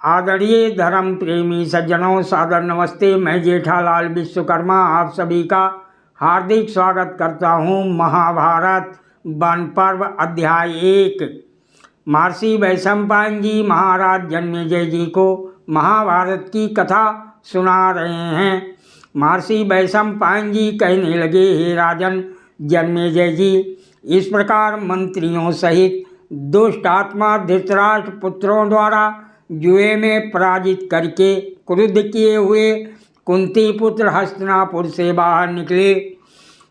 आदरणीय धर्म प्रेमी सज्जनों, सादर नमस्ते। मैं जेठालाल विश्वकर्मा आप सभी का हार्दिक स्वागत करता हूँ। महाभारत वन पर्व अध्याय 1। महर्षि वैशंपायन जी महाराज जन्मेजय जी को महाभारत की कथा सुना रहे हैं। महर्षि वैशंपायन जी कहने लगे, हे राजन जन्मेजय जी, इस प्रकार मंत्रियों सहित दुष्ट आत्मा धृतराष्ट्र पुत्रों द्वारा जुए में पराजित करके क्रुद्ध किए हुए कुंती पुत्र हस्तिनापुर से बाहर निकले।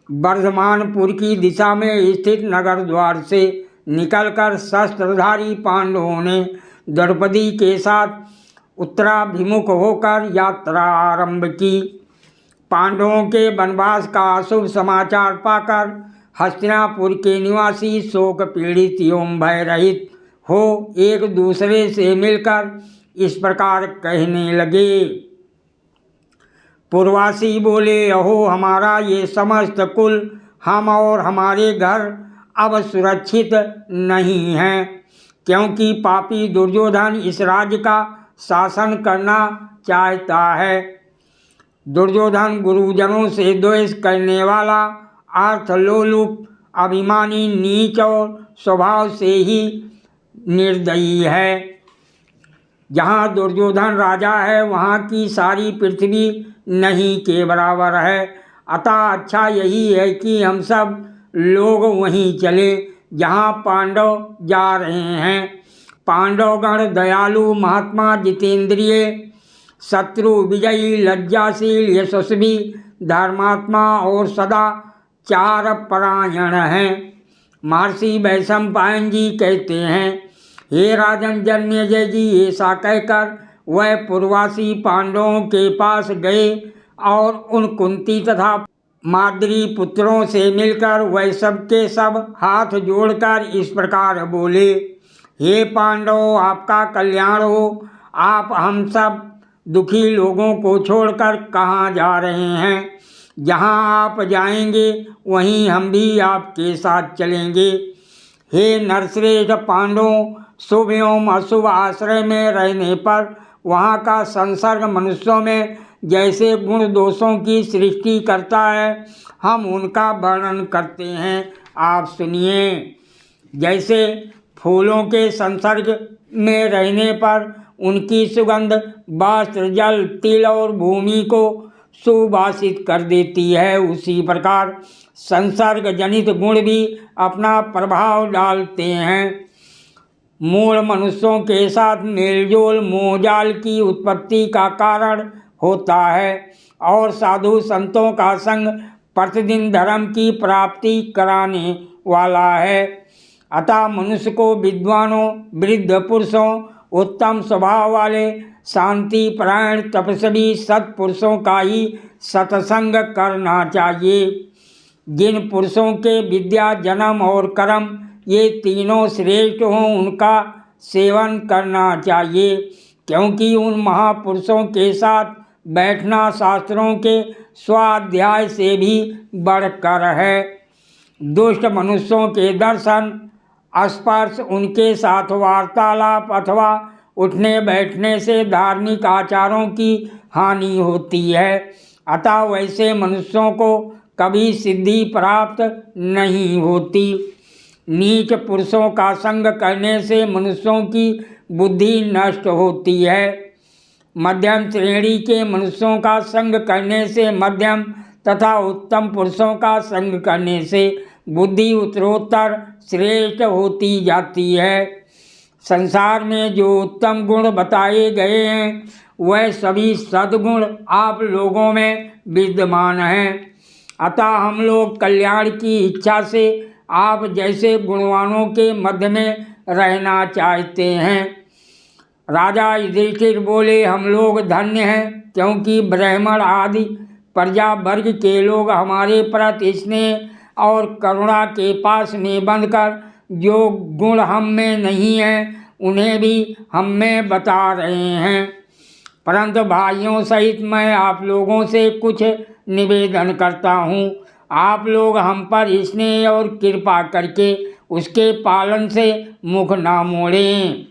वर्धमानपुर की दिशा में स्थित नगर द्वार से निकलकर शस्त्रधारी पांडवों ने द्रौपदी के साथ उत्तराभिमुख होकर यात्रा आरंभ की। पांडवों के वनवास का अशुभ समाचार पाकर हस्तिनापुर के निवासी शोक पीड़ित एवं भय रहित हो एक दूसरे से मिलकर इस प्रकार कहने लगे। पूर्वासी बोले, अहो हमारा ये समस्त कुल, हम और हमारे घर अब सुरक्षित नहीं हैं, क्योंकि पापी दुर्योधन इस राज्य का शासन करना चाहता है। दुर्योधन गुरुजनों से द्वेष करने वाला, अर्थलोलुप, अभिमानी, नीच और स्वभाव से ही निर्दयी है। जहाँ दुर्योधन राजा है वहाँ की सारी पृथ्वी नहीं के बराबर है। अतः अच्छा यही है कि हम सब लोग वहीं चले जहाँ पांडव जा रहे हैं। पांडवगण दयालु, महात्मा, जितेंद्रिय, शत्रु विजयी, लज्जाशील, यशस्वी, धर्मात्मा और सदा चार परायण हैं। महर्षि वैशंपायन जी कहते हैं, हे राजन जन्मेजय जी, ऐसा कहकर वह पूर्वासी पांडवों के पास गए और उन कुंती तथा माद्री पुत्रों से मिलकर वह सबके सब हाथ जोड़कर इस प्रकार बोले, हे पांडवों, आपका कल्याण हो। आप हम सब दुखी लोगों को छोड़कर कहाँ जा रहे हैं? जहाँ आप जाएंगे वहीं हम भी आपके साथ चलेंगे। हे नरश्रेष्ठ पांडवों, शुभ एवं अशुभ आश्रय में रहने पर वहाँ का संसर्ग मनुष्यों में जैसे गुण दोषों की सृष्टि करता है, हम उनका वर्णन करते हैं, आप सुनिए। जैसे फूलों के संसर्ग में रहने पर उनकी सुगंध वस्त्र, जल, तिल और भूमि को सुवासित कर देती है, उसी प्रकार संसर्ग जनित गुण भी अपना प्रभाव डालते हैं। मूल मनुष्यों के साथ मेलजोल मोहजाल की उत्पत्ति का कारण होता है और साधु संतों का संग प्रतिदिन धर्म की प्राप्ति कराने वाला है। अतः मनुष्य को विद्वानों, वृद्ध पुरुषों, उत्तम स्वभाव वाले, शांति परायण, तपस्वी सत्पुरुषों का ही सत्संग करना चाहिए। जिन पुरुषों के विद्या, जन्म और कर्म ये तीनों श्रेष्ठ हों, उनका सेवन करना चाहिए, क्योंकि उन महापुरुषों के साथ बैठना शास्त्रों के स्वाध्याय से भी बढ़कर है। दुष्ट मनुष्यों के दर्शन, स्पर्श, उनके साथ वार्तालाप अथवा उठने बैठने से धार्मिक आचारों की हानि होती है। अतः वैसे मनुष्यों को कभी सिद्धि प्राप्त नहीं होती। नीच पुरुषों का संग करने से मनुष्यों की बुद्धि नष्ट होती है। मध्यम श्रेणी के मनुष्यों का संग करने से मध्यम तथा उत्तम पुरुषों का संग करने से बुद्धि उत्तरोत्तर श्रेष्ठ होती जाती है। संसार में जो उत्तम गुण बताए गए हैं वह सभी सद्गुण आप लोगों में विद्यमान हैं। अतः हम लोग कल्याण की इच्छा से आप जैसे गुणवानों के मध्य में रहना चाहते हैं। राजा युधिष्ठिर बोले, हम लोग धन्य हैं, क्योंकि ब्राह्मण आदि प्रजा वर्ग के लोग हमारे प्रति स्नेह और करुणा के पास में बंधकर जो गुण हम में नहीं है उन्हें भी हम में बता रहे हैं। परंतु भाइयों सहित मैं आप लोगों से कुछ निवेदन करता हूँ। आप लोग हम पर स्नेह और कृपा करके उसके पालन से मुख ना मोड़ें।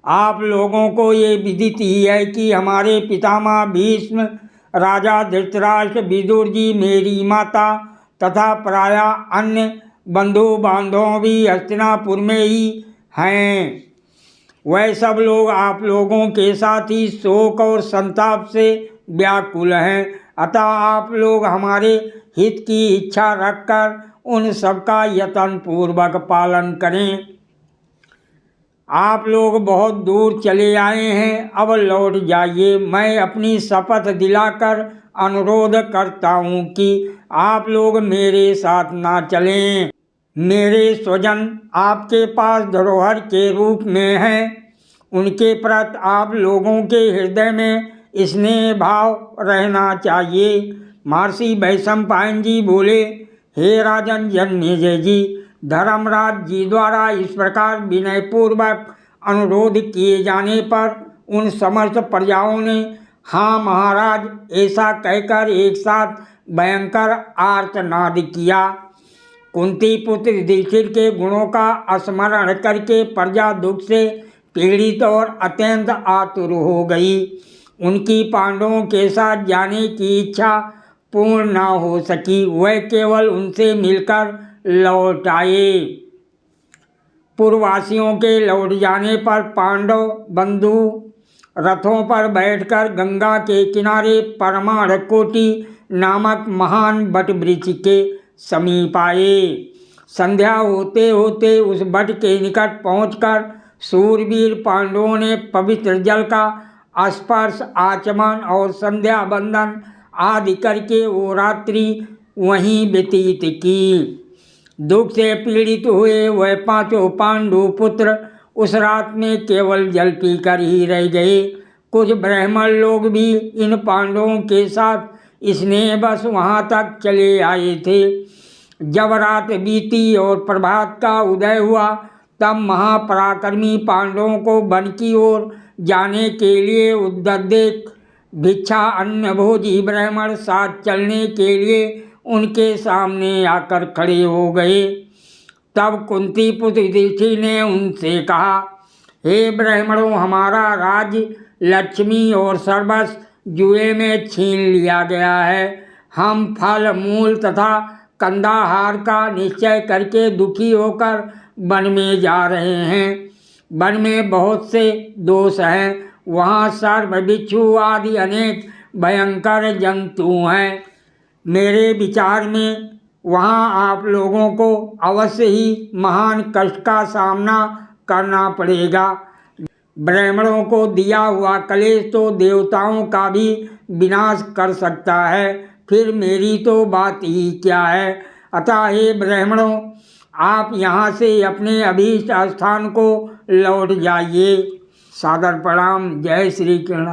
आप लोगों को ये विदित ही है कि हमारे पितामह भीष्म, राजा धृतराष्ट्र, विदुर जी, मेरी माता तथा प्राय अन्य बंधु बांधव भी हस्तिनापुर में ही हैं। वह सब लोग आप लोगों के साथ ही शोक और संताप से व्याकुल हैं। अतः आप लोग हमारे हित की इच्छा रखकर उन सबका यत्न पूर्वक पालन करें। आप लोग बहुत दूर चले आए हैं, अब लौट जाइए। मैं अपनी शपथ दिलाकर अनुरोध करता हूँ कि आप लोग मेरे साथ ना चलें। मेरे स्वजन आपके पास धरोहर के रूप में हैं। उनके प्रति आप लोगों के हृदय में स्नेह भाव रहना चाहिए। महर्षि वैशंपायन जी बोले, हे राजन जन्मेजय जी, धर्मराज जी द्वारा इस प्रकार विनयपूर्वक अनुरोध किए जाने पर उन समस्त प्रजाओं ने हाँ महाराज ऐसा कहकर एक साथ भयंकर आर्तनाद किया। कुंती पुत्र युधिष्ठिर के गुणों का स्मरण करके प्रजा दुख से पीड़ित और अत्यंत आतुर हो गई। उनकी पांडवों के साथ जाने की इच्छा पूर्ण न हो सकी। वह केवल उनसे मिलकर लौट आए। पूर्ववासियों के लौट जाने पर पांडव बंधु रथों पर बैठकर गंगा के किनारे परमाणकोटि नामक महान बट वृक्ष के समीप आए। संध्या होते होते उस बट के निकट पहुंचकर शूरवीर पांडवों ने पवित्र जल का स्पर्श, आचमन और संध्या बंदन आदि करके वो रात्रि वहीं व्यतीत की। दुख से पीड़ित हुए वह पांचों पांडु पुत्र उस रात में केवल जल पीकर ही रह गए। कुछ ब्राह्मण लोग भी इन पांडवों के साथ स्नेहवश वहाँ तक चले आए थे। जब रात बीती और प्रभात का उदय हुआ तब महापराक्रमी पांडवों को वन की ओर जाने के लिए उद्यत देख भिक्षा अन्न भोजी ब्राह्मण साथ चलने के लिए उनके सामने आकर खड़े हो गए। तब कुंती पुत्र युधिष्ठिर ने उनसे कहा, हे ब्राह्मणों, हमारा राज्य, लक्ष्मी और सर्वस्व जुए में छीन लिया गया है। हम फल मूल तथा कंदाहार का निश्चय करके दुखी होकर वन में जा रहे हैं। वन में बहुत से दोष हैं। वहाँ सर्प, बिच्छू आदि अनेक भयंकर जंतु हैं। मेरे विचार में वहाँ आप लोगों को अवश्य ही महान कष्ट का सामना करना पड़ेगा। ब्राह्मणों को दिया हुआ कलेश तो देवताओं का भी विनाश कर सकता है, फिर मेरी तो बात ही क्या है। अतः हे ब्राह्मणों, आप यहाँ से अपने अभीष्ट स्थान को लौट जाइए। सादर प्रणाम। जय श्री कृष्ण।